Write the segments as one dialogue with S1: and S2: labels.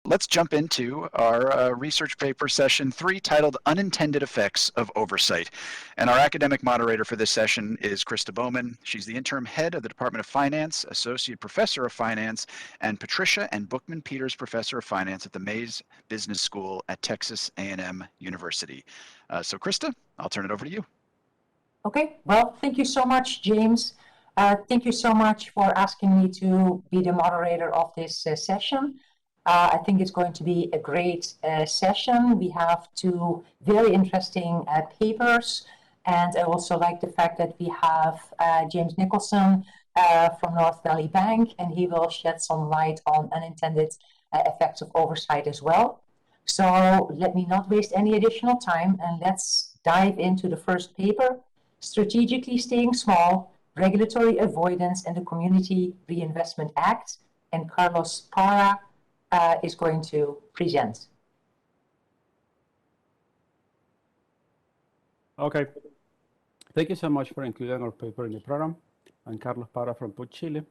S1: let's jump into our research paper session 3 titled Unintended Effects of Oversight. And our academic moderator for this session is Krista Bowman. She's the interim head of the Department of Finance, associate professor of finance, and Patricia and Bookman Peters professor of finance at the Mays Business School at Texas A&M University. So Krista, I'll turn it over to you.
S2: Okay, well, thank you so much, James. Thank you so much for asking me to be the moderator of this session. I think it's going to be a great session. We have two very interesting papers, and I also like the fact that we have James Nicholson from North Valley Bank, and he will shed some light on unintended effects of oversight as well. So let me not waste any additional time, and let's dive into the first paper, Strategically Staying Small, Regulatory Avoidance and the Community Reinvestment Act, and Carlos Parra is going to present.
S3: Okay, thank you so much for including our paper in the program. I'm Carlos Parra from PUC Chile,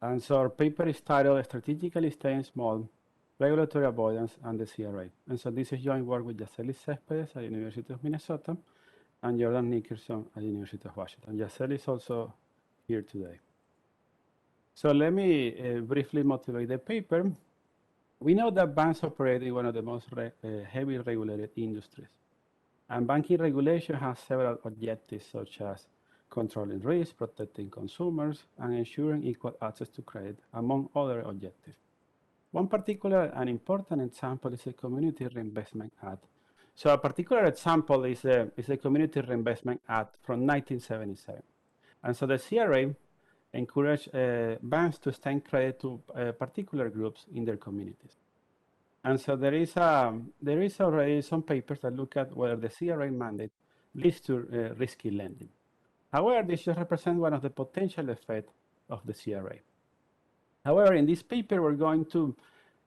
S3: and so our paper is titled Strategically Staying Small, Regulatory Avoidance and the CRA. And so this is joint work with Yaceli Cespedes at the University of Minnesota and Jordan Nickerson at the University of Washington. Yaceli is also here today. So let me briefly motivate the paper. We know that banks operate in one of the most heavily regulated industries. And banking regulation has several objectives, such as controlling risk, protecting consumers, and ensuring equal access to credit, among other objectives. One particular and important example is the Community Reinvestment Act. So a particular example is the Community Reinvestment Act from 1977. And so the CRA encouraged banks to extend credit to particular groups in their communities. And so there is already some papers that look at whether the CRA mandate leads to risky lending. However, this just represents one of the potential effects of the CRA. However, in this paper, we're going to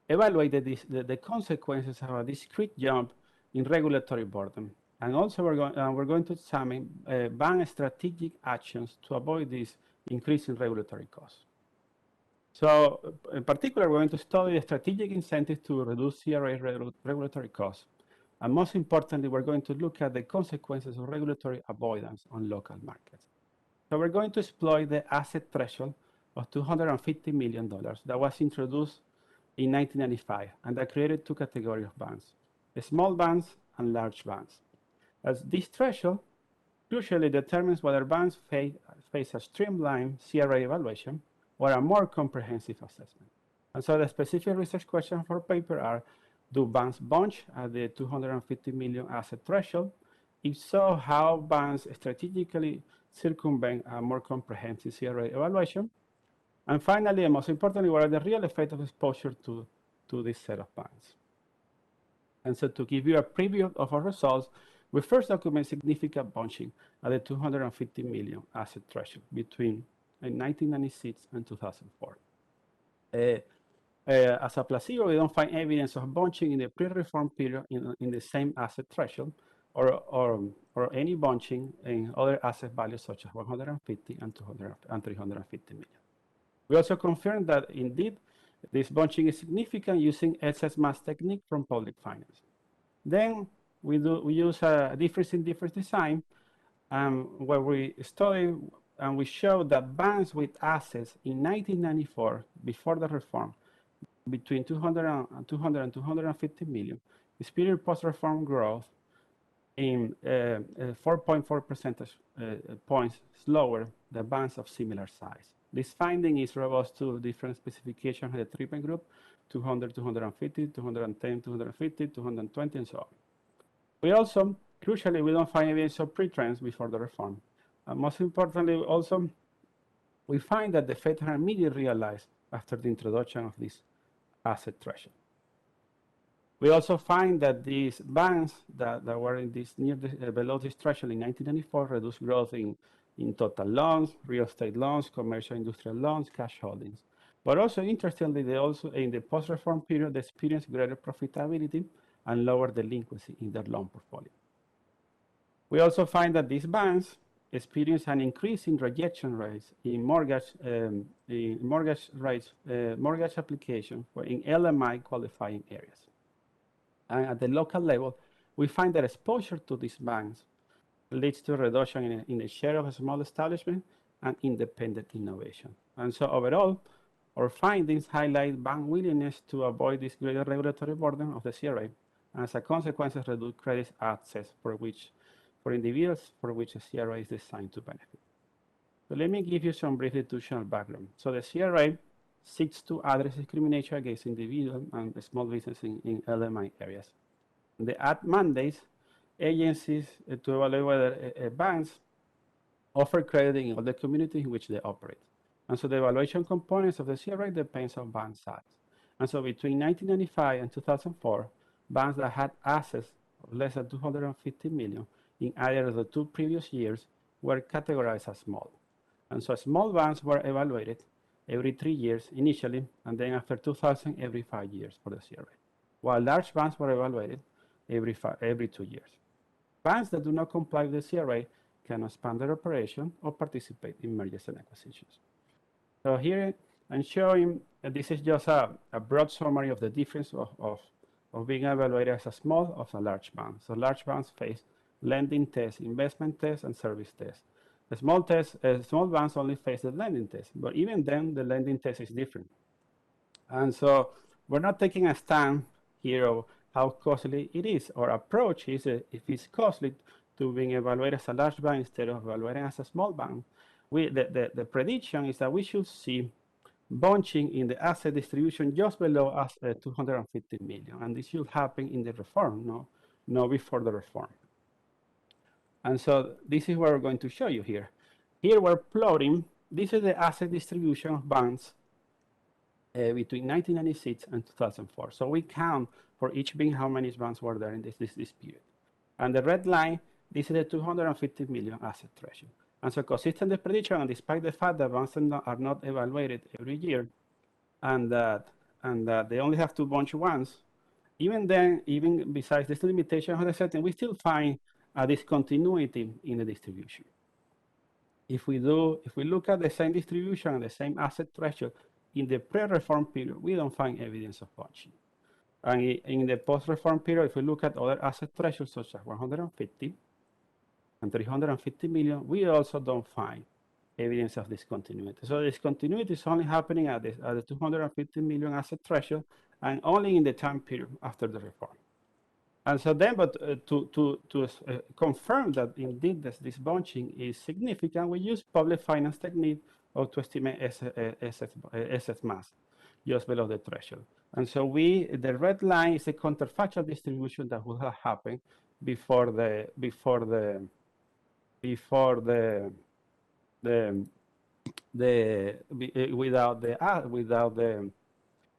S3: evaluate the consequences of a discrete jump in regulatory burden. And also we're going to examine bank strategic actions to avoid this increase in regulatory costs. So in particular, we're going to study the strategic incentives to reduce CRA regulatory costs. And most importantly, we're going to look at the consequences of regulatory avoidance on local markets. So we're going to exploit the asset threshold of $250 million that was introduced in 1995, and that created two categories of banks, small banks and large banks. As this threshold crucially determines whether banks face a streamlined CRA evaluation or a more comprehensive assessment. And so the specific research questions for paper are, do banks bunch at the 250 million asset threshold? If so, how banks strategically circumvent a more comprehensive CRA evaluation? And finally, and most importantly, what are the real effects of exposure to this set of banks? And so to give you a preview of our results, we first document significant bunching at the 250 million asset threshold between 1996 and 2004. As a placebo, we don't find evidence of bunching in the pre-reform period in the same asset threshold or any bunching in other asset values such as 150 and 350 million. We also confirmed that indeed this bunching is significant using excess mass technique from public finance. Then we use a difference in difference design where we study and we show that banks with assets in 1994, before the reform, between 200 and 250 million, experienced post-reform growth in 4.4 percentage points slower than banks of similar size. This finding is robust to different specifications of the treatment group, 200, 250, 210, 250, 220, and so on. We also, crucially, we don't find evidence of pre-trends before the reform. And most importantly, also, we find that the effects are immediately realized after the introduction of this asset threshold. We also find that these banks that were in this below this threshold in 1994 reduced growth in total loans, real estate loans, commercial industrial loans, cash holdings. But also, interestingly, they also, in the post-reform period, they experienced greater profitability and lower delinquency in their loan portfolio. We also find that these banks experienced an increase in rejection rates in mortgage application in LMI qualifying areas. And at the local level, we find that exposure to these banks leads to a reduction in the share of small establishment and independent innovation. And so overall, our findings highlight bank willingness to avoid this greater regulatory burden of the CRA, and as a consequence, reduce credit access for individuals for which the CRA is designed to benefit. So let me give you some brief institutional background. So the CRA seeks to address discrimination against individuals and small businesses in LMI areas. The act mandates agencies to evaluate whether banks offer credit in all the communities in which they operate. And so the evaluation components of the CRA depends on bank size. And so between 1995 and 2004, banks that had assets of less than 250 million in either of the 2 previous years were categorized as small. And so small banks were evaluated every 3 years initially, and then after 2000, every 5 years for the CRA, while large banks were evaluated every 2 years. Banks that do not comply with the CRA can expand their operation or participate in mergers and acquisitions. So here I'm showing, this is just a broad summary of the difference of being evaluated as a small or a large bank. So large banks face lending tests, investment tests, and service tests. The small banks only face the lending test, but even then the lending test is different. And so we're not taking a stand here of how costly it is. Our approach is if it's costly to being evaluated as a large bank instead of evaluating as a small bank, the prediction is that we should see bunching in the asset distribution just below us 250 million. And this should happen in the reform, no before the reform. And so this is what we're going to show you here. Here we're plotting, this is the asset distribution of banks between 1996 and 2004. So we count for each bank how many banks were there in this period. And the red line, this is the 250 million asset threshold. And so consistent with prediction, and despite the fact that banks are not evaluated every year, and that they only have to bunch once, even then, even besides this limitation of the setting, we still find a discontinuity in the distribution. If we look at the same distribution and the same asset threshold in the pre-reform period, we don't find evidence of bunching. And in the post-reform period, if we look at other asset thresholds such as 150 and 350 million, we also don't find evidence of discontinuity. So discontinuity is only happening at the 250 million asset threshold and only in the time period after the reform. And so then, but to confirm that indeed this bunching is significant, we use public finance technique to estimate asset mass just below the threshold. And so the red line is the counterfactual distribution that would have happened without the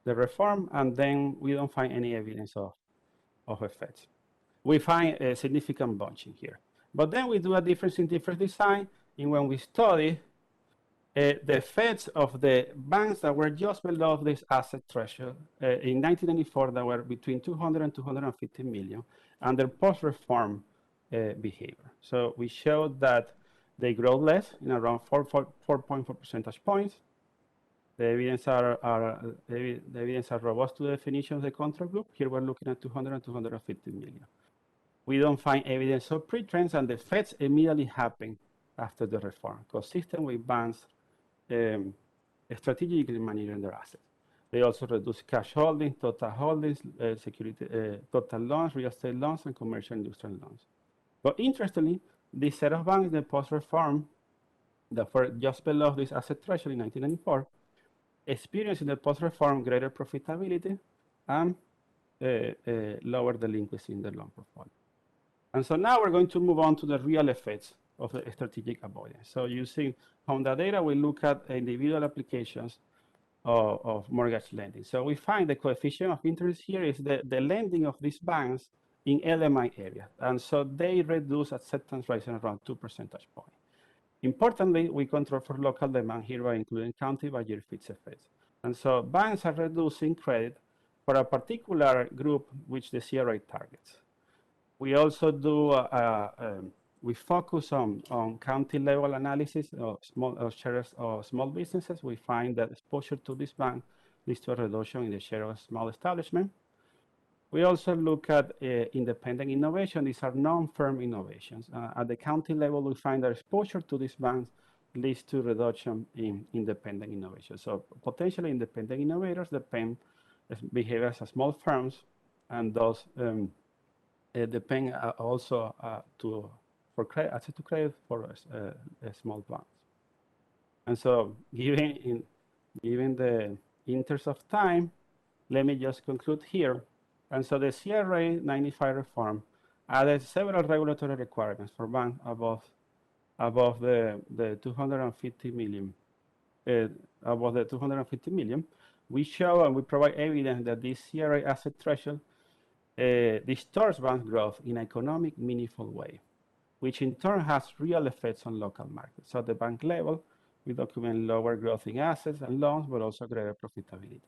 S3: reform, and then we don't find any evidence of effects. We find a significant bunching here. But then we do a difference in different design in when we study the effects of the banks that were just below this asset threshold in 1994 that were between 200 and 250 million and their post-reform behavior. So we showed that they grow less in around 4.4 percentage points. The evidence are robust to the definition of the control group. Here we're looking at 200 and 250 million. We don't find evidence of pre-trends, and the effects immediately happen after the reform, consistent with banks strategically managing their assets. They also reduce cash holdings, total loans, real estate loans, and commercial industrial loans. But interestingly, this set of banks in the post-reform that were just below this asset threshold in 1994 experienced in the post-reform greater profitability and lower delinquency in the loan portfolio. And so now we're going to move on to the real effects of the strategic avoidance. So using Honda data, we look at individual applications of mortgage lending. So we find the coefficient of interest here is the lending of these banks in LMI area. And so they reduce acceptance rates in around 2 percentage points. Importantly, we control for local demand here by including county by year fixed effects. And so banks are reducing credit for a particular group which the CRA targets. We also do we focus on county level analysis of shares of small businesses. We find that exposure to this bank leads to a reduction in the share of small establishment. We also look at independent innovation. These are non-firm innovations. At the county level, we find that exposure to these banks leads to reduction in independent innovation. So potentially independent innovators behave as small firms, and thus depend also for access to credit for small banks. And so, given the interest of time, let me just conclude here. And so the CRA 95 reform added several regulatory requirements for banks above the 250 million. Above the 250 million, we show and we provide evidence that this CRA asset threshold distorts bank growth in an economic, meaningful way, which in turn has real effects on local markets. So at the bank level, we document lower growth in assets and loans, but also greater profitability.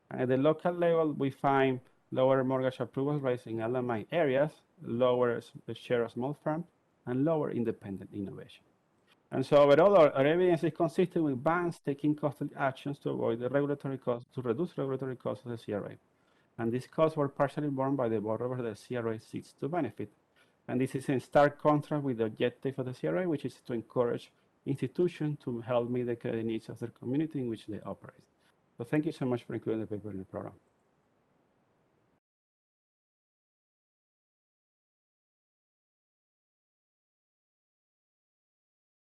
S3: And at the local level, we find lower mortgage approval rates in LMI areas, lower share of small firms, and lower independent innovation. And so overall, our evidence is consistent with banks taking costly actions to avoid the regulatory costs, to reduce regulatory costs of the CRA. And these costs were partially borne by the borrowers that the CRA seeks to benefit. And this is in stark contrast with the objective of the CRA, which is to encourage institutions to help meet the credit needs of their community in which they operate. So thank you so much for including the paper in the program.